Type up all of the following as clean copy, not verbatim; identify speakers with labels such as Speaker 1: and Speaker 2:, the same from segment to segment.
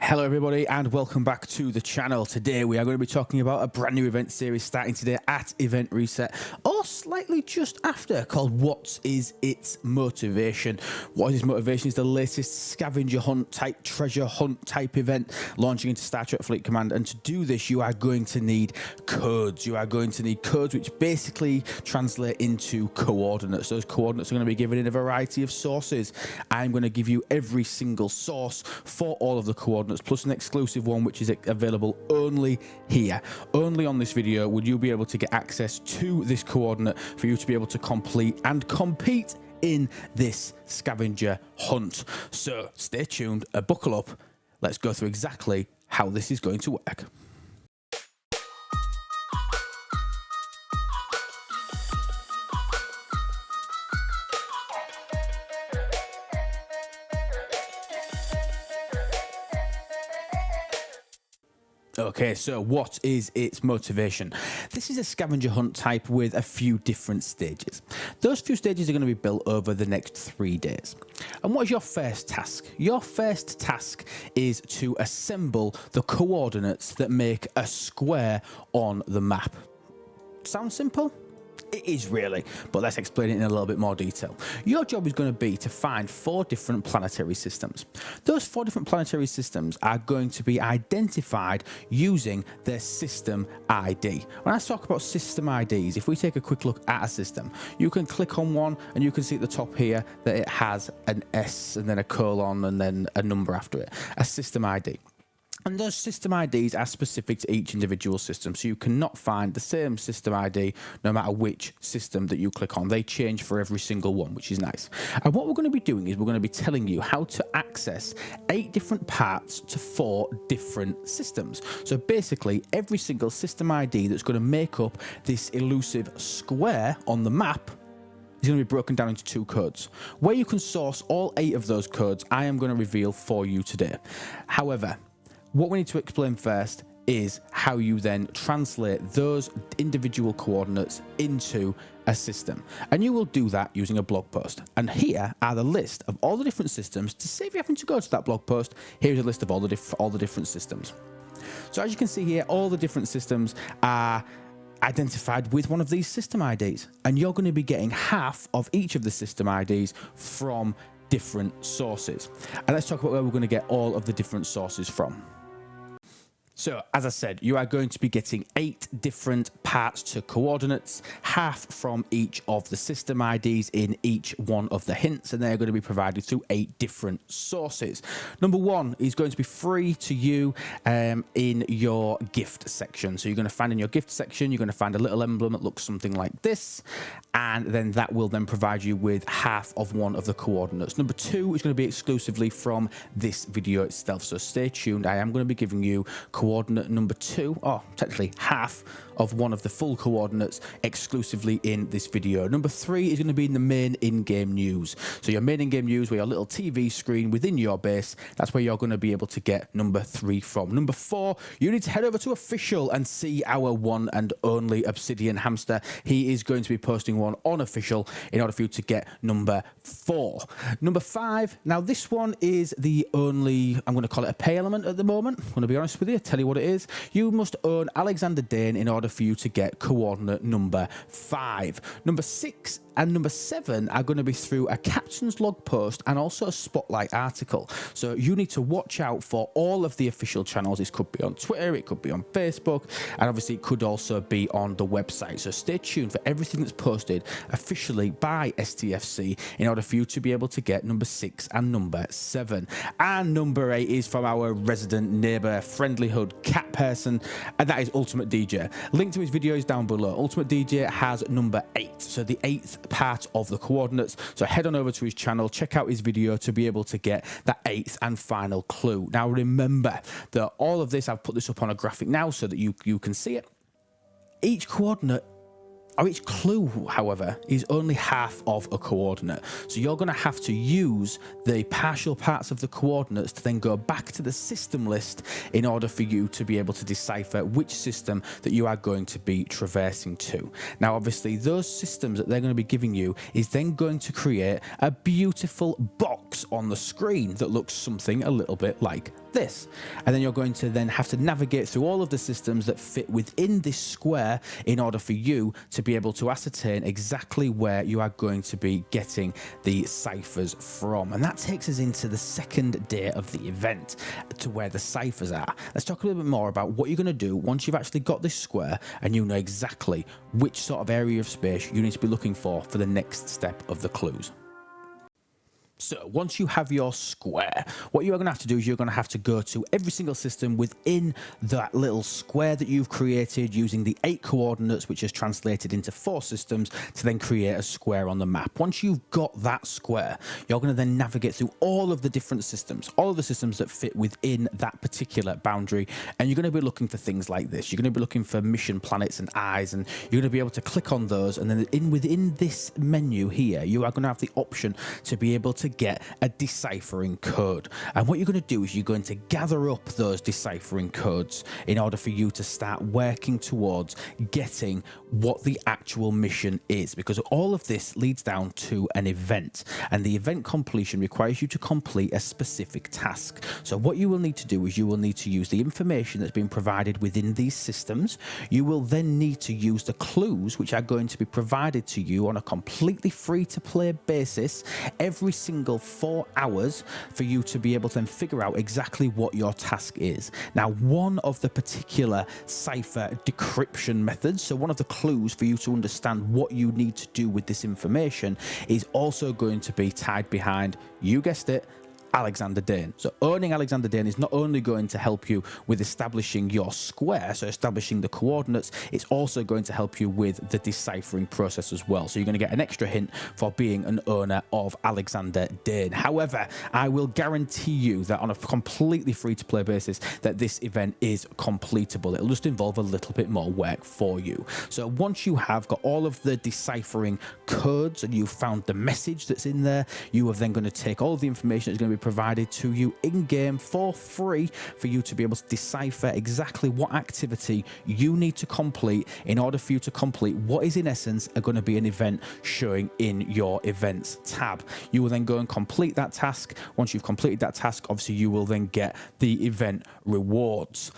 Speaker 1: Hello everybody and welcome back to the channel. Today we are going to be talking about a brand new event series starting today at Event Reset, or slightly just after, called What is Its Motivation? What is its motivation is the latest scavenger hunt type, treasure hunt type event launching into Star Trek Fleet Command, and to do this you are going to need codes. You are going to need codes which basically translate into coordinates. Those coordinates are going to be given in a variety of sources. I'm going to give you every single source for all of the coordinates, plus an exclusive one which is available only here. Only on this video would you be able to get access to this coordinate for you to be able to complete and compete in this scavenger hunt. So stay tuned, buckle up, let's go through exactly how this is going to work. Okay, so what is its motivation? This is a scavenger hunt type with a few different stages. Those few stages are going to be built over the next 3 days. And what is your first task? Your first task is to assemble the coordinates that make a square on the map. Sounds simple? It is really, but let's explain it in a little bit more detail. Your job is going to be to find 4 different planetary systems. Those 4 different planetary systems are going to be identified using their system ID. When I talk about system IDs, if we take a quick look at a system, you can click on one and you can see at the top here that it has an S and then a colon and then a number after it, a system ID. And those system IDs are specific to each individual system, so you cannot find the same system ID no matter which system that you click on. They change for every single one, which is nice. And what we're going to be doing is we're going to be telling you how to access 8 different parts to 4 different systems. So basically, every single system ID that's going to make up this elusive square on the map is going to be broken down into 2 codes. Where you can source all 8 of those codes, I am going to reveal for you today. However, what we need to explain first is how you then translate those individual coordinates into a system. And you will do that using a blog post. And here are the list of all the different systems. To save you having to go to that blog post, here's a list of all the different systems. So as you can see here, all the different systems are identified with one of these system IDs. And you're going to be getting half of each of the system IDs from different sources. And let's talk about where we're going to get all of the different sources from. So, as I said, you are going to be getting 8 different parts to coordinates, half from each of the system IDs in each one of the hints, and they're going to be provided through 8 different sources. Number 1 is going to be free to you in your gift section. So you're going to find in your gift section, you're going to find a little emblem that looks something like this, and then that will then provide you with half of one of the coordinates. Number 2 is going to be exclusively from this video itself, so stay tuned. I am going to be giving you coordinate number 2, or technically half of one of the full coordinates exclusively in this video. Number 3 is going to be in the main in-game news. So your main in-game news, where your little TV screen within your base, that's where you're going to be able to get number 3 from. Number 4, you need to head over to Official and see our one and only Obsidian Hamster. He is going to be posting one on Official in order for you to get number 4. Number 5, now this one is the only, I'm going to call it a pay element at the moment. I'm going to be honest with you, tell you what it is. You must own Alexander Dane in order for you to get coordinate number 5. Number 6 and number 7 are going to be through a captain's log post and also a spotlight article. So you need to watch out for all of the official channels. This could be on Twitter, it could be on Facebook, and obviously it could also be on the website. So stay tuned for everything that's posted officially by STFC in order for you to be able to get number 6 and number 7. And number 8 is from our resident neighbour, friendly hood cat person, and that is Ultimate DJ. Link to his video is down below. Ultimate DJ has number 8, so the 8th part of the coordinates. So head on over to his channel, check out his video to be able to get that 8th and final clue. Now remember that all of this, I've put this up on a graphic now so that you can see it. Each coordinate, or each clue, however, is only half of a coordinate. So you're going to have to use the partial parts of the coordinates to then go back to the system list in order for you to be able to decipher which system that you are going to be traversing to. Now, obviously, those systems that they're going to be giving you is then going to create a beautiful box on the screen that looks something a little bit like this. And then you're going to then have to navigate through all of the systems that fit within this square in order for you to be able to ascertain exactly where you are going to be getting the ciphers from. And that takes us into the second day of the event, to where the ciphers are. Let's talk a little bit more about what you're going to do once you've actually got this square and you know exactly which sort of area of space you need to be looking for the next step of the clues. So once you have your square, what you are going to have to do is you're going to have to go to every single system within that little square that you've created using the 8 coordinates, which is translated into 4 systems, to then create a square on the map. Once you've got that square, you're going to then navigate through all of the different systems, all of the systems that fit within that particular boundary, and you're going to be looking for things like this. You're going to be looking for mission planets and eyes, and you're going to be able to click on those, and then within this menu here, you are going to have the option to be able to get a deciphering code. And what you're going to do is you're going to gather up those deciphering codes in order for you to start working towards getting what the actual mission is, because all of this leads down to an event, and the event completion requires you to complete a specific task. So what you will need to do is you will need to use the information that's been provided within these systems. You will then need to use the clues which are going to be provided to you on a completely free to play basis every single 4 hours for you to be able to then figure out exactly what your task is. Now, one of the particular cipher decryption methods, so one of the clues for you to understand what you need to do with this information, is also going to be tied behind, you guessed it, Alexander Dane. So owning Alexander Dane is not only going to help you with establishing your square, so establishing the coordinates, it's also going to help you with the deciphering process as well. So you're going to get an extra hint for being an owner of Alexander Dane. However, I will guarantee you that on a completely free-to-play basis that this event is completable. It'll just involve a little bit more work for you. So once you have got all of the deciphering codes and you've found the message that's in there, you are then going to take all of the information that's going to be provided to you in-game for free for you to be able to decipher exactly what activity you need to complete in order for you to complete what is in essence going to be an event showing in your events tab. You will then go and complete that task. Once you've completed that task, obviously you will then get the event rewards.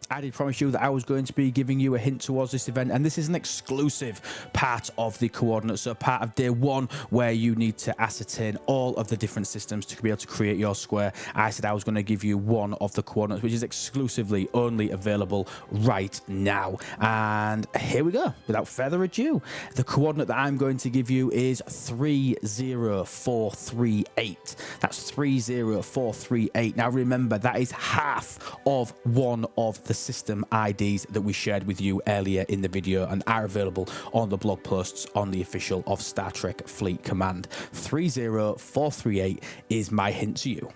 Speaker 1: I did promise you that I was going to be giving you a hint towards this event, and this is an exclusive part of the coordinates, so part of day 1 where you need to ascertain all of the different systems to be able to create your square. I said I was going to give you one of the coordinates, which is exclusively only available right now. And here we go. Without further ado, the coordinate that I'm going to give you is 30438. That's 30438. Now remember, that is half of one of the system IDs that we shared with you earlier in the video and are available on the blog posts on the official of Star Trek Fleet Command. 30438 is my hint to you.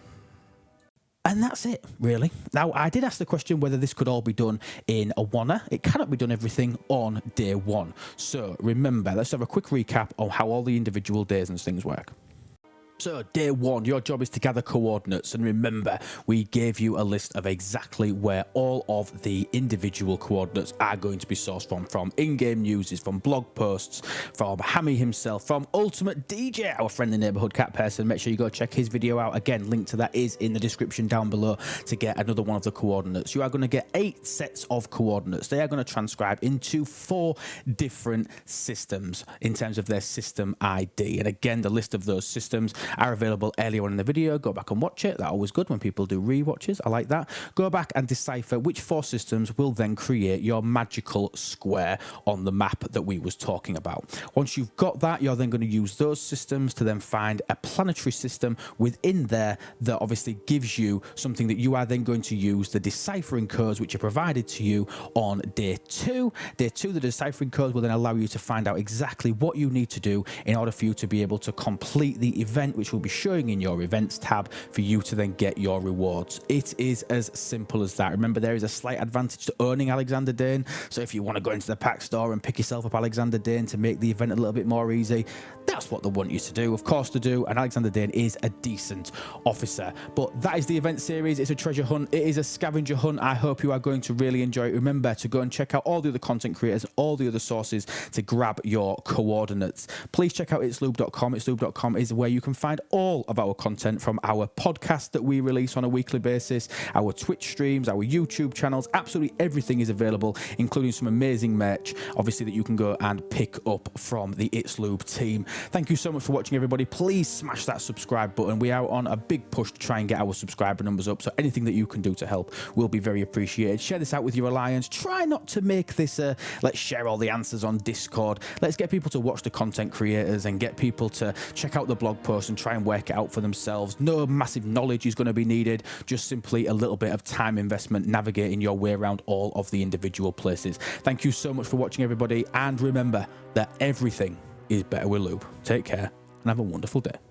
Speaker 1: And that's it, really. Now, I did ask the question whether this could all be done in a oneer. It cannot be done everything on day 1. So remember, let's have a quick recap on how all the individual days and things work. So day 1, your job is to gather coordinates, and remember, we gave you a list of exactly where all of the individual coordinates are going to be sourced from in-game news, from blog posts, from Hammy himself, from Ultimate DJ, our friendly neighborhood cat person. Make sure you go check his video out. Again, link to that is in the description down below to get another one of the coordinates. You are going to get 8 sets of coordinates. They are going to transcribe into 4 different systems in terms of their system ID. And again, the list of those systems are available earlier on in the video. Go back and watch it. That's always good when people do rewatches. I like that. Go back and decipher which 4 systems will then create your magical square on the map that we was talking about. Once you've got that, you're then going to use those systems to then find a planetary system within there that obviously gives you something that you are then going to use the deciphering codes which are provided to you on day 2. Day 2, the deciphering codes will then allow you to find out exactly what you need to do in order for you to be able to complete the event, which will be showing in your events tab for you to then get your rewards. It is as simple as that. Remember, there is a slight advantage to owning Alexander Dane, so if you want to go into the pack store and pick yourself up Alexander Dane to make the event a little bit more easy, that's what they want you to do, of course to do, and Alexander Dane is a decent officer. But that is the event series. It's a treasure hunt. It is a scavenger hunt. I hope you are going to really enjoy it. Remember to go and check out all the other content creators, all the other sources to grab your coordinates. Please check out itslube.com. Itslube.com is where you can find find all of our content from our podcast that we release on a weekly basis, our Twitch streams, our YouTube channels. Absolutely everything is available, including some amazing merch, obviously, that you can go and pick up from the It's Lube team. Thank you so much for watching, everybody. Please smash that subscribe button. We are on a big push to try and get our subscriber numbers up, so anything that you can do to help will be very appreciated. Share this out with your alliance. Try not to make this let's share all the answers on Discord. Let's get people to watch the content creators and get people to check out the blog post and try and work it out for themselves. No massive knowledge is going to be needed, just simply a little bit of time investment navigating your way around all of the individual places. Thank you so much for watching, everybody, and remember that everything is better with lube. Take care and have a wonderful day.